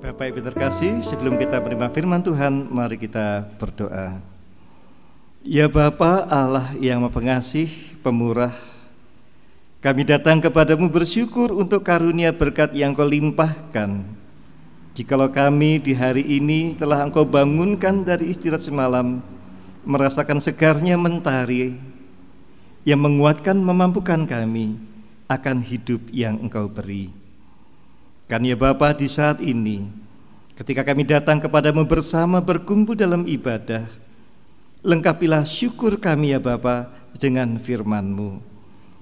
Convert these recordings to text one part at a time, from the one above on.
Bapak Ibu terkasih, sebelum kita menerima firman Tuhan, mari kita berdoa. Ya Bapa Allah yang Maha Pengasih, Pemurah, kami datang kepadamu bersyukur untuk karunia berkat yang Kau limpahkan. Jikalau kami di hari ini telah Engkau bangunkan dari istirahat semalam, merasakan segarnya mentari yang menguatkan, memampukan kami akan hidup yang Engkau beri. Kan ya Bapa, di saat ini ketika kami datang kepadamu bersama berkumpul dalam ibadah, lengkapilah syukur kami ya Bapa dengan firman-Mu.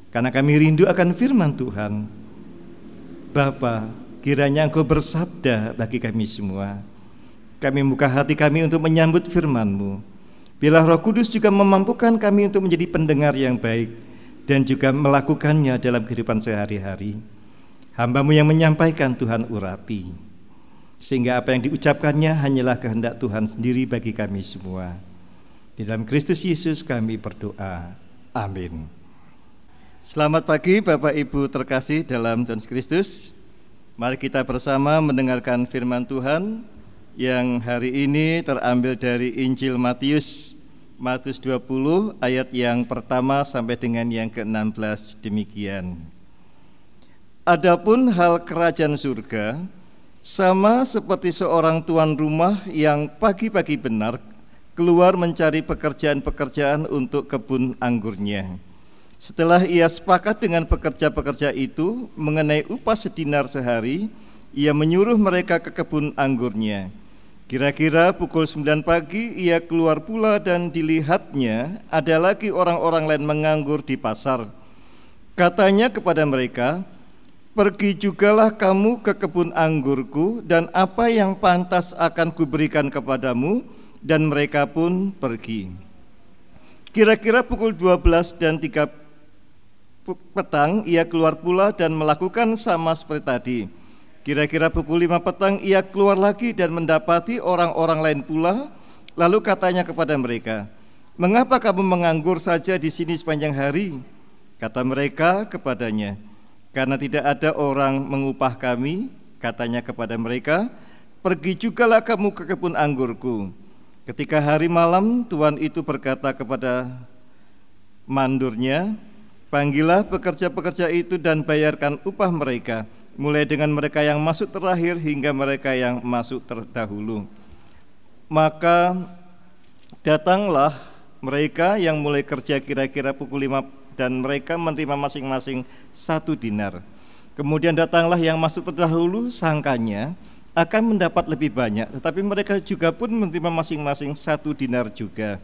Karena kami rindu akan firman Tuhan. Bapa, kiranya Engkau bersabda bagi kami semua. Kami buka hati kami untuk menyambut firman-Mu. Biarlah Roh Kudus juga memampukan kami untuk menjadi pendengar yang baik dan juga melakukannya dalam kehidupan sehari-hari. Hamba-Mu yang menyampaikan Tuhan urapi, sehingga apa yang diucapkannya hanyalah kehendak Tuhan sendiri bagi kami semua. Di dalam Kristus Yesus kami berdoa. Amin. Selamat pagi Bapak Ibu terkasih dalam Tuhan Kristus. Mari kita bersama mendengarkan firman Tuhan yang hari ini terambil dari Injil Matius 20 ayat yang pertama sampai dengan yang ke-16 demikian. Adapun hal kerajaan surga sama seperti seorang tuan rumah yang pagi-pagi benar keluar mencari pekerjaan-pekerjaan untuk kebun anggurnya. Setelah ia sepakat dengan pekerja-pekerja itu mengenai upah sedinar sehari, ia menyuruh mereka ke kebun anggurnya. Kira-kira pukul 9 pagi ia keluar pula dan dilihatnya ada lagi orang-orang lain menganggur di pasar. Katanya kepada mereka, "Pergi jugalah kamu ke kebun anggurku, dan apa yang pantas akan kuberikan kepadamu." Dan mereka pun pergi. Kira-kira pukul 12:03 petang ia keluar pula dan melakukan sama seperti tadi. Kira-kira pukul 5 petang ia keluar lagi dan mendapati orang-orang lain pula. Lalu katanya kepada mereka, "Mengapa kamu menganggur saja di sini sepanjang hari?" Kata mereka kepadanya, "Karena tidak ada orang mengupah kami." Katanya kepada mereka, "Pergi jugalah kamu ke kebun anggurku." Ketika hari malam, tuan itu berkata kepada mandurnya, "Panggillah pekerja-pekerja itu dan bayarkan upah mereka, mulai dengan mereka yang masuk terakhir hingga mereka yang masuk terdahulu." Maka datanglah mereka yang mulai kerja kira-kira pukul 5 dan mereka menerima masing-masing 1 dinar. Kemudian datanglah yang masuk terdahulu, sangkanya akan mendapat lebih banyak, tetapi mereka juga pun menerima masing-masing 1 dinar juga.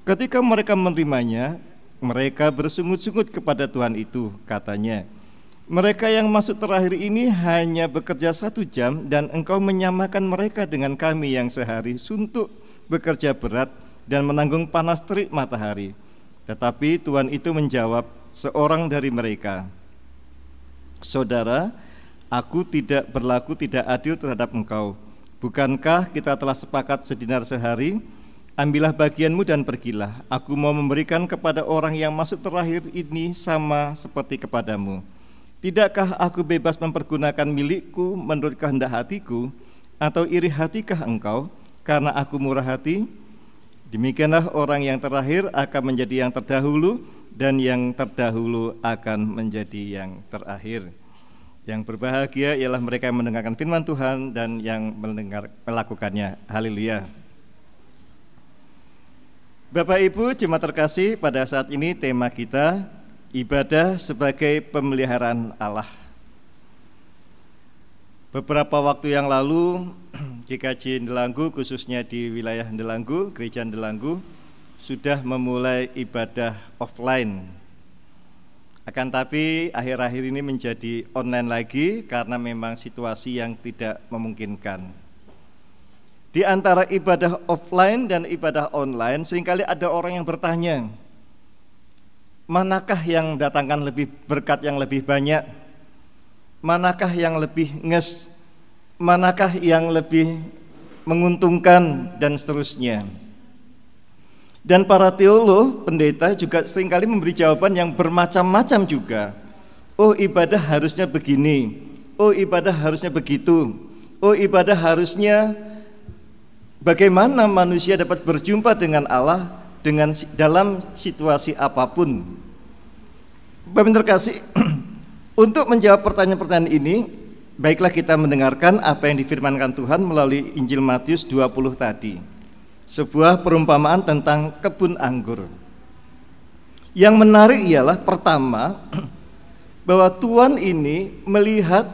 Ketika mereka menerimanya, mereka bersungut-sungut kepada tuan itu, katanya, "Mereka yang masuk terakhir ini hanya bekerja 1 jam dan engkau menyamakan mereka dengan kami yang sehari suntuk bekerja berat dan menanggung panas terik matahari." Tetapi tuan itu menjawab seorang dari mereka, "Saudara, aku tidak berlaku tidak adil terhadap engkau. Bukankah kita telah sepakat sedinar sehari? Ambillah bagianmu dan pergilah. Aku mau memberikan kepada orang yang masuk terakhir ini sama seperti kepadamu. Tidakkah aku bebas mempergunakan milikku menurut kehendak hatiku, atau iri hatikah engkau karena aku murah hati?" Demikianlah orang yang terakhir akan menjadi yang terdahulu, dan yang terdahulu akan menjadi yang terakhir. Yang berbahagia ialah mereka yang mendengarkan firman Tuhan dan yang melakukannya. Haleluya. Bapak Ibu jemaat terkasih, pada saat ini tema kita ibadah sebagai pemeliharaan Allah. Beberapa waktu yang lalu GKJ Ndelanggu, khususnya di wilayah Ndelanggu, Gereja Ndelanggu, sudah memulai ibadah offline. Akan tapi akhir-akhir ini menjadi online lagi karena memang situasi yang tidak memungkinkan. Di antara ibadah offline dan ibadah online, seringkali ada orang yang bertanya, manakah yang datangkan lebih berkat yang lebih banyak? Manakah yang lebih nges? Manakah yang lebih menguntungkan? Dan seterusnya. Dan para teolog, pendeta juga seringkali memberi jawaban yang bermacam-macam juga. Oh, ibadah harusnya begini. Oh, ibadah harusnya begitu. Oh, ibadah harusnya bagaimana manusia dapat berjumpa dengan Allah dalam situasi apapun. Bapak terkasih, untuk menjawab pertanyaan-pertanyaan ini, baiklah kita mendengarkan apa yang difirmankan Tuhan melalui Injil Matius 20 tadi. Sebuah perumpamaan tentang kebun anggur. Yang menarik ialah pertama, bahwa Tuhan ini melihat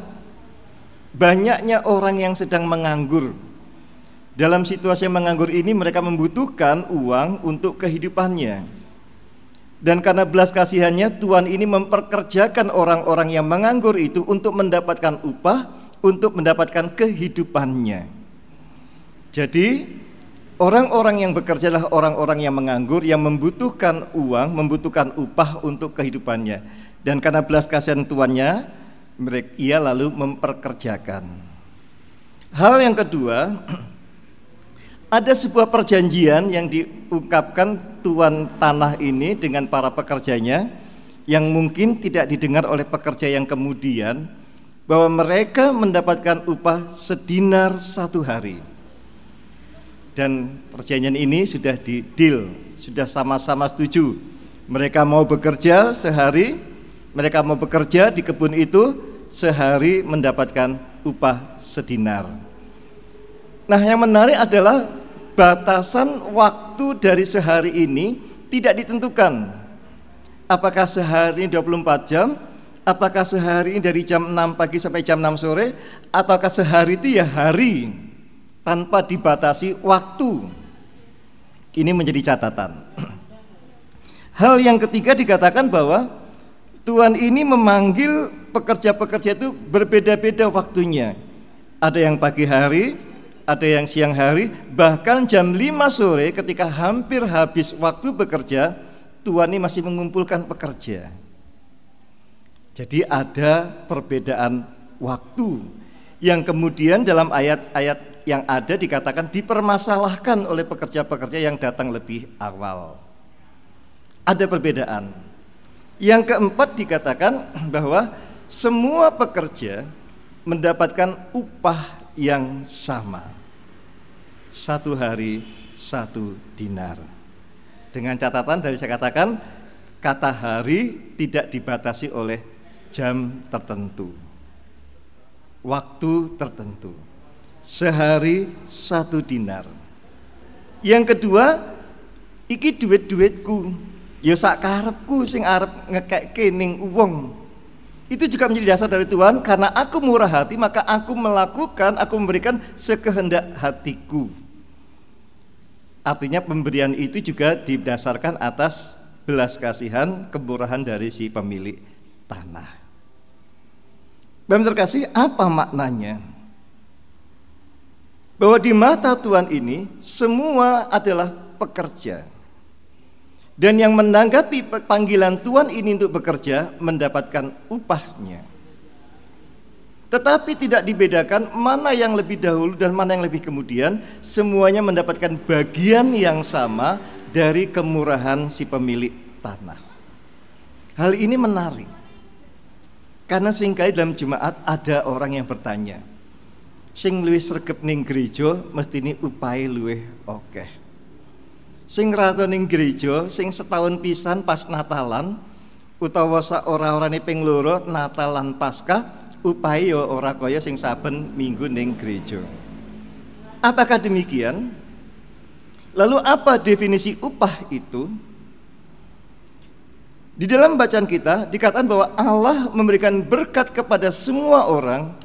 banyaknya orang yang sedang menganggur. Dalam situasi yang menganggur ini mereka membutuhkan uang untuk kehidupannya. Dan karena belas kasihannya Tuhan ini memperkerjakan orang-orang yang menganggur itu untuk mendapatkan upah, untuk mendapatkan kehidupannya. Jadi orang-orang yang bekerja adalah orang-orang yang menganggur, yang membutuhkan uang, membutuhkan upah untuk kehidupannya. Dan karena belas kasihan tuannya, ia lalu memperkerjakan. Hal yang kedua, ada sebuah perjanjian yang diungkapkan tuan tanah ini dengan para pekerjanya, yang mungkin tidak didengar oleh pekerja yang kemudian, bahwa mereka mendapatkan upah sedinar 1 hari. Dan perjanjian ini sudah di-deal, sudah sama-sama setuju. Mereka mau bekerja sehari, mereka mau bekerja di kebun itu sehari mendapatkan upah sedinar. Nah, yang menarik adalah batasan waktu dari sehari ini tidak ditentukan. Apakah sehari 24 jam, apakah sehari dari jam 6 pagi sampai jam 6 sore, ataukah sehari itu ya hari tanpa dibatasi waktu. Ini menjadi catatan. Hal yang ketiga dikatakan bahwa Tuhan ini memanggil pekerja-pekerja itu berbeda-beda waktunya. Ada yang pagi hari, ada yang siang hari, bahkan jam 5 sore ketika hampir habis waktu bekerja, Tuhan ini masih mengumpulkan pekerja. Jadi ada perbedaan waktu yang kemudian dalam ayat-ayat yang ada dikatakan dipermasalahkan oleh pekerja-pekerja yang datang lebih awal. Ada perbedaan. Yang keempat dikatakan bahwa semua pekerja mendapatkan upah yang sama. 1 hari 1 dinar. Dengan catatan dari saya katakan, kata hari tidak dibatasi oleh jam tertentu, waktu tertentu. Sehari 1 dinar. Yang kedua, iki duit-duitku. Ya sak karepku sing arep ngekeke ning wong. Itu juga menjadi dasar dari Tuhan, karena aku murah hati maka aku memberikan sekehendak hatiku. Artinya pemberian itu juga didasarkan atas belas kasihan, kemurahan dari si pemilik tanah. Bapak terkasih, apa maknanya? Bahwa di mata Tuhan ini semua adalah pekerja. Dan yang menanggapi panggilan Tuhan ini untuk bekerja mendapatkan upahnya. Tetapi tidak dibedakan mana yang lebih dahulu dan mana yang lebih kemudian. Semuanya mendapatkan bagian yang sama dari kemurahan si pemilik tanah. Hal ini menarik. Karena seringkali dalam jemaat ada orang yang bertanya, sing luwih sregep ning gereja mesti ini upahe luwih akeh. Sing rata ning gereja sing setahun pisan pas Natalan utawa ora-orane ping 2 Natal lan Paskah upahe ya ora kaya sing saben minggu ning gereja. Apakah demikian? Lalu apa definisi upah itu? Di dalam bacaan kita dikatakan bahwa Allah memberikan berkat kepada semua orang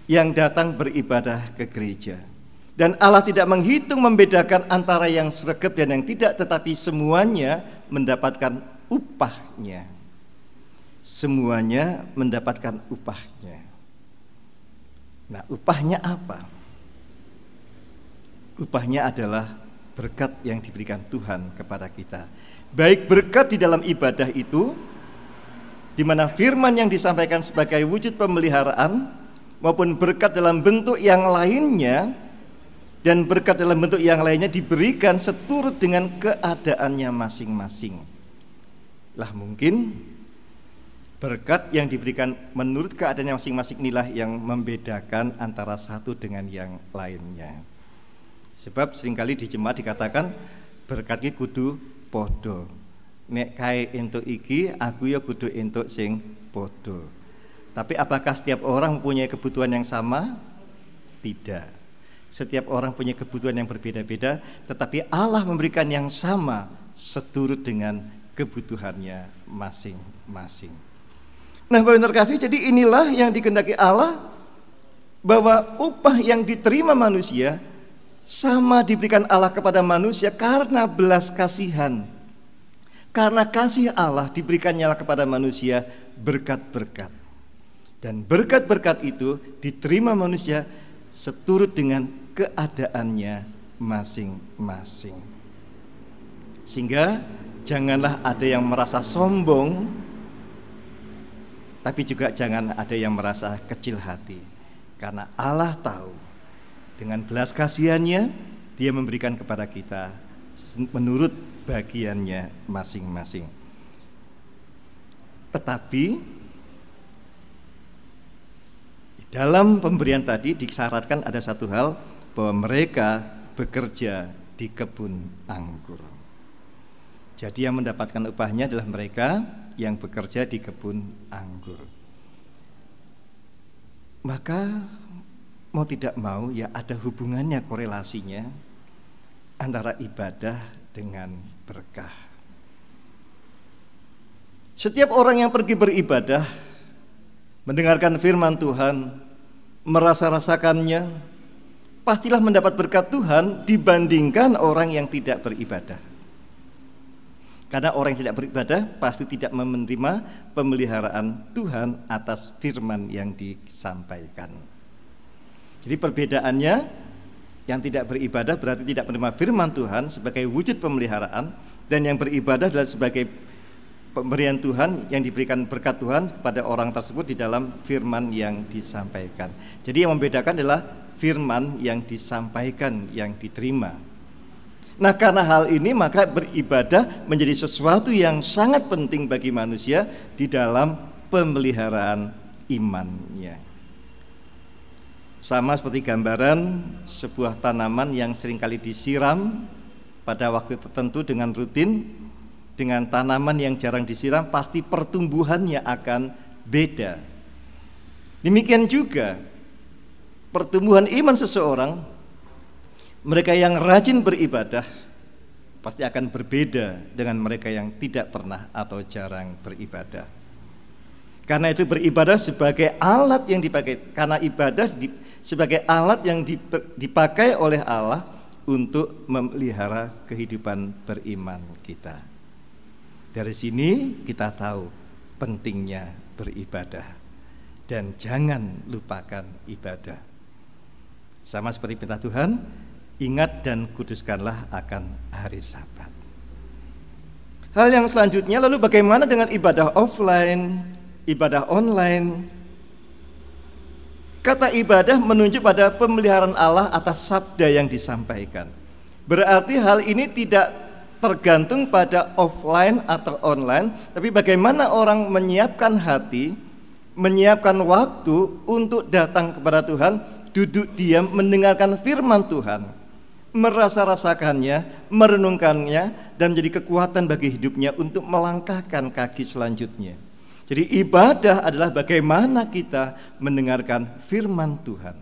yang datang beribadah ke gereja. Dan Allah tidak menghitung membedakan antara yang sregep dan yang tidak, tetapi semuanya mendapatkan upahnya. Semuanya mendapatkan upahnya. Nah, upahnya apa? Upahnya adalah berkat yang diberikan Tuhan kepada kita. Baik berkat di dalam ibadah itu, di mana firman yang disampaikan sebagai wujud pemeliharaan, maupun berkat dalam bentuk yang lainnya. Dan berkat dalam bentuk yang lainnya diberikan seturut dengan keadaannya masing-masing. Lah mungkin berkat yang diberikan menurut keadaannya masing-masing inilah yang membedakan antara satu dengan yang lainnya. Sebab seringkali di jemaat dikatakan berkat iki kudu padha. Nek kae entuk iki, aku ya kudu entuk sing padha. Tapi apakah setiap orang mempunyai kebutuhan yang sama? Tidak. Setiap orang punya kebutuhan yang berbeda-beda, tetapi Allah memberikan yang sama seturut dengan kebutuhannya masing-masing. Nah, Bapak Ibu terkasih, jadi inilah yang dikehendaki Allah, bahwa upah yang diterima manusia sama diberikan Allah kepada manusia karena belas kasihan. Karena kasih Allah diberikannya kepada manusia berkat-berkat. Dan berkat-berkat itu diterima manusia seturut dengan keadaannya masing-masing. Sehingga janganlah ada yang merasa sombong, tapi juga jangan ada yang merasa kecil hati. Karena Allah tahu dengan belas kasihannya Dia memberikan kepada kita menurut bagiannya masing-masing. Tetapi di dalam pemberian tadi disyaratkan ada satu hal, bahwa mereka bekerja di kebun anggur. Jadi yang mendapatkan upahnya adalah mereka yang bekerja di kebun anggur. Maka mau tidak mau ya ada hubungannya, korelasinya antara ibadah dengan berkah. Setiap orang yang pergi beribadah, mendengarkan firman Tuhan, merasa-rasakannya, pastilah mendapat berkat Tuhan dibandingkan orang yang tidak beribadah. Karena orang yang tidak beribadah pasti tidak menerima pemeliharaan Tuhan atas firman yang disampaikan. Jadi perbedaannya, yang tidak beribadah berarti tidak menerima firman Tuhan sebagai wujud pemeliharaan, dan yang beribadah adalah sebagai pemberian Tuhan yang diberikan berkat Tuhan kepada orang tersebut di dalam firman yang disampaikan. Jadi yang membedakan adalah firman yang disampaikan, yang diterima. Nah, karena hal ini maka beribadah menjadi sesuatu yang sangat penting bagi manusia di dalam pemeliharaan imannya. Sama seperti gambaran sebuah tanaman yang seringkali disiram pada waktu tertentu dengan rutin, dengan tanaman yang jarang disiram pasti pertumbuhannya akan beda. Demikian juga pertumbuhan iman seseorang, mereka yang rajin beribadah pasti akan berbeda dengan mereka yang tidak pernah atau jarang beribadah. Karena itu beribadah sebagai alat yang dipakai, karena ibadah sebagai alat yang dipakai oleh Allah untuk memelihara kehidupan beriman kita. Dari sini kita tahu pentingnya beribadah dan jangan lupakan ibadah. Sama seperti perintah Tuhan, ingat dan kuduskanlah akan hari Sabat. Hal yang selanjutnya, lalu bagaimana dengan ibadah offline, ibadah online? Kata ibadah menunjuk pada pemeliharaan Allah atas sabda yang disampaikan. Berarti hal ini tidak tergantung pada offline atau online, tapi bagaimana orang menyiapkan hati, menyiapkan waktu untuk datang kepada Tuhan, duduk diam mendengarkan firman Tuhan, merasa-rasakannya, merenungkannya, dan menjadi kekuatan bagi hidupnya untuk melangkahkan kaki selanjutnya. Jadi ibadah adalah bagaimana kita mendengarkan firman Tuhan.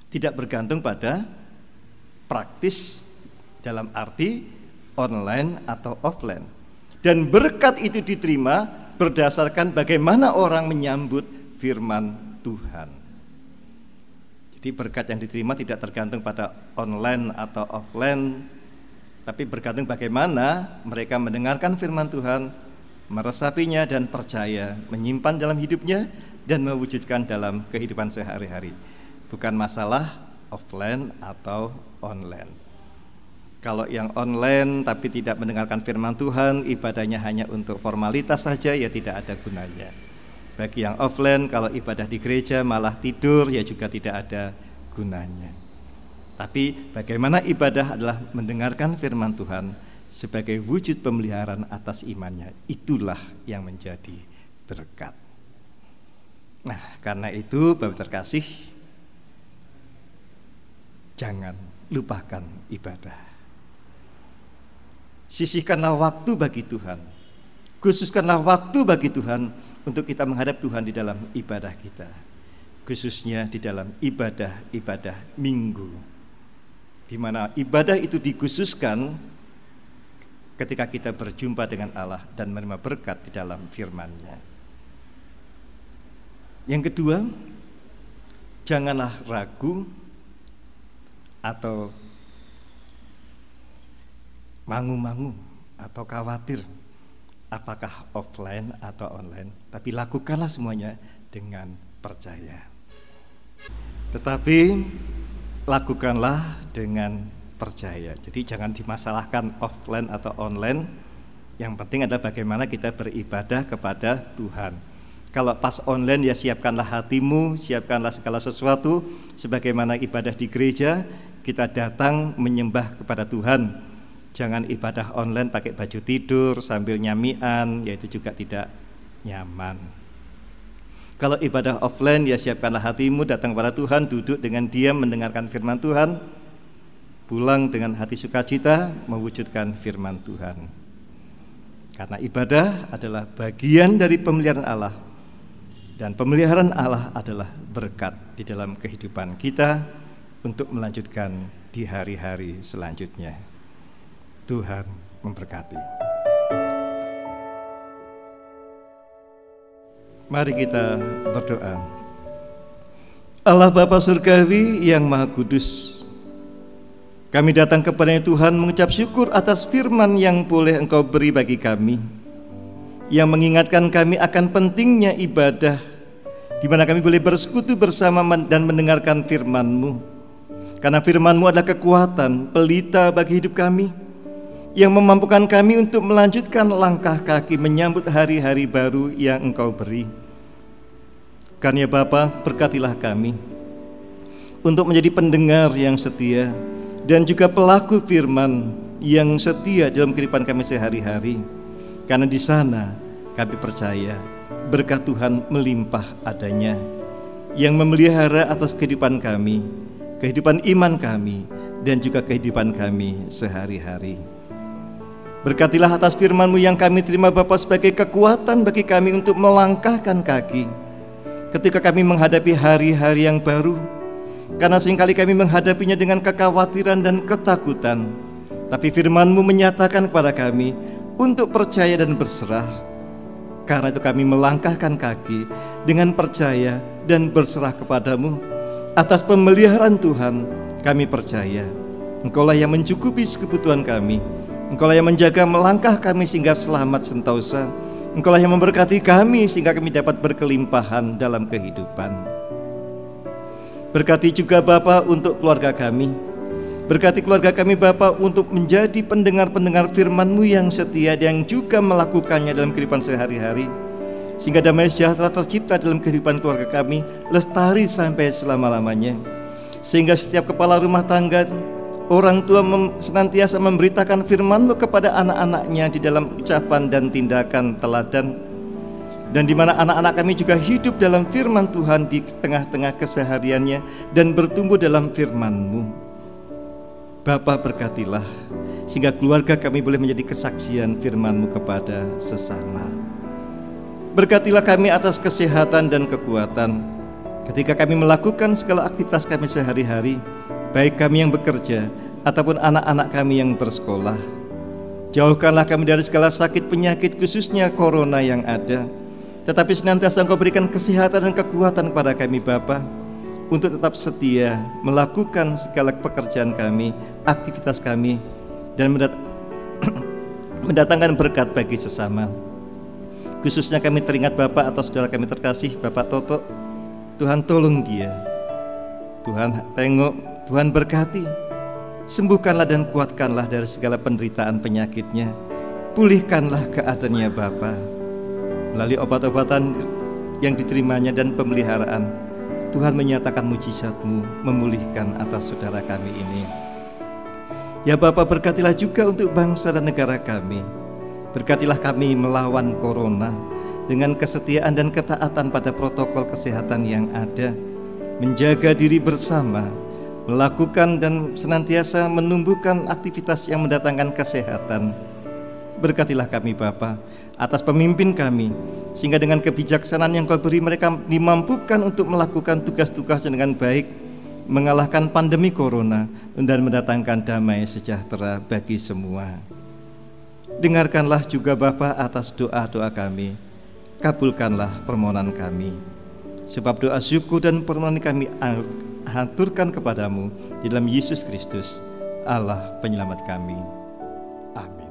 Tidak bergantung pada praktis dalam arti online atau offline. Dan berkat itu diterima berdasarkan bagaimana orang menyambut firman Tuhan. Jadi berkat yang diterima tidak tergantung pada online atau offline, tapi bergantung bagaimana mereka mendengarkan firman Tuhan, meresapinya dan percaya, menyimpan dalam hidupnya dan mewujudkan dalam kehidupan sehari-hari. Bukan masalah offline atau online. Kalau yang online tapi tidak mendengarkan firman Tuhan, ibadahnya hanya untuk formalitas saja, ya tidak ada gunanya. Bagi yang offline, kalau ibadah di gereja malah tidur, ya juga tidak ada gunanya. Tapi bagaimana ibadah adalah mendengarkan firman Tuhan sebagai wujud pemeliharaan atas imannya, itulah yang menjadi berkat. Nah, karena itu Bapak terkasih, jangan lupakan ibadah. Sisihkanlah waktu bagi Tuhan. Khususkanlah waktu bagi Tuhan untuk kita menghadap Tuhan di dalam ibadah kita. Khususnya di dalam ibadah-ibadah minggu, di mana ibadah itu dikhususkan ketika kita berjumpa dengan Allah dan menerima berkat di dalam firman-Nya. Yang kedua, janganlah ragu atau mangu-mangu atau khawatir apakah offline atau online, tapi lakukanlah semuanya dengan percaya. Tetapi lakukanlah dengan percaya. Jadi jangan dimasalahkan offline atau online. Yang penting adalah bagaimana kita beribadah kepada Tuhan. Kalau pas online ya siapkanlah hatimu, siapkanlah segala sesuatu sebagaimana ibadah di gereja, kita datang menyembah kepada Tuhan. Jangan ibadah online pakai baju tidur sambil nyamian, yaitu juga tidak nyaman. Kalau ibadah offline ya siapkanlah hatimu, datang kepada Tuhan, duduk dengan diam mendengarkan firman Tuhan, pulang dengan hati sukacita mewujudkan firman Tuhan. Karena ibadah adalah bagian dari pemeliharaan Allah, dan pemeliharaan Allah adalah berkat di dalam kehidupan kita untuk melanjutkan di hari-hari selanjutnya. Tuhan memberkati. Mari kita berdoa. Allah Bapa Surgawi yang Maha Kudus, kami datang kepada Tuhan mengucap syukur atas firman yang boleh Engkau beri bagi kami, yang mengingatkan kami akan pentingnya ibadah, di mana kami boleh bersekutu bersama dan mendengarkan firman-Mu. Karena firman-Mu adalah kekuatan, pelita bagi hidup kami, yang memampukan kami untuk melanjutkan langkah kaki menyambut hari-hari baru yang Engkau beri. Karena Bapa, berkatilah kami untuk menjadi pendengar yang setia dan juga pelaku firman yang setia dalam kehidupan kami sehari-hari. Karena di sana kami percaya berkat Tuhan melimpah adanya, yang memelihara atas kehidupan kami, kehidupan iman kami, dan juga kehidupan kami sehari-hari. Berkatilah atas firman-Mu yang kami terima Bapa sebagai kekuatan bagi kami untuk melangkahkan kaki ketika kami menghadapi hari-hari yang baru. Karena seringkali kami menghadapinya dengan kekhawatiran dan ketakutan, tapi firman-Mu menyatakan kepada kami untuk percaya dan berserah. Karena itu kami melangkahkan kaki dengan percaya dan berserah kepadamu. Atas pemeliharaan Tuhan kami percaya Engkaulah yang mencukupi kebutuhan kami, Engkaulah yang menjaga melangkah kami sehingga selamat sentosa. Engkaulah yang memberkati kami sehingga kami dapat berkelimpahan dalam kehidupan. Berkati juga Bapa untuk keluarga kami. Berkati keluarga kami Bapa untuk menjadi pendengar-pendengar firman-Mu yang setia, yang juga melakukannya dalam kehidupan sehari-hari, sehingga damai sejahtera tercipta dalam kehidupan keluarga kami, lestari sampai selama-lamanya. Sehingga setiap kepala rumah tangga, orang tua senantiasa memberitakan firman-Mu kepada anak-anaknya di dalam ucapan dan tindakan teladan, dan di mana anak-anak kami juga hidup dalam firman Tuhan di tengah-tengah kesehariannya dan bertumbuh dalam firman-Mu. Bapa, berkatilah sehingga keluarga kami boleh menjadi kesaksian firman-Mu kepada sesama. Berkatilah kami atas kesehatan dan kekuatan ketika kami melakukan segala aktivitas kami sehari-hari, baik kami yang bekerja ataupun anak-anak kami yang bersekolah. Jauhkanlah kami dari segala sakit penyakit, khususnya corona yang ada, tetapi senantiasa Engkau berikan kesehatan dan kekuatan kepada kami Bapa, untuk tetap setia melakukan segala pekerjaan kami, aktivitas kami, dan mendatangkan berkat bagi sesama. Khususnya kami teringat Bapak atas saudara kami terkasih Bapak Toto. Tuhan tolong dia, Tuhan tengok, Tuhan berkati, sembuhkanlah dan kuatkanlah dari segala penderitaan penyakitnya. Pulihkanlah keadaannya Bapa melalui obat-obatan yang diterimanya dan pemeliharaan. Tuhan menyatakan mujizat-Mu memulihkan atas saudara kami ini. Ya Bapa, berkatilah juga untuk bangsa dan negara kami. Berkatilah kami melawan corona. dengan kesetiaan dan ketaatan pada protokol kesehatan yang ada, menjaga diri bersama, melakukan dan senantiasa menumbuhkan aktivitas yang mendatangkan kesehatan. Berkatilah kami Bapa atas pemimpin kami, sehingga dengan kebijaksanaan yang Kau beri mereka dimampukan untuk melakukan tugas-tugasnya dengan baik, mengalahkan pandemi corona dan mendatangkan damai sejahtera bagi semua. Dengarkanlah juga Bapa atas doa-doa kami, kabulkanlah permohonan kami, sebab doa syukur dan permohonan kami haturkan kepadamu di dalam Yesus Kristus, Allah penyelamat kami. Amin.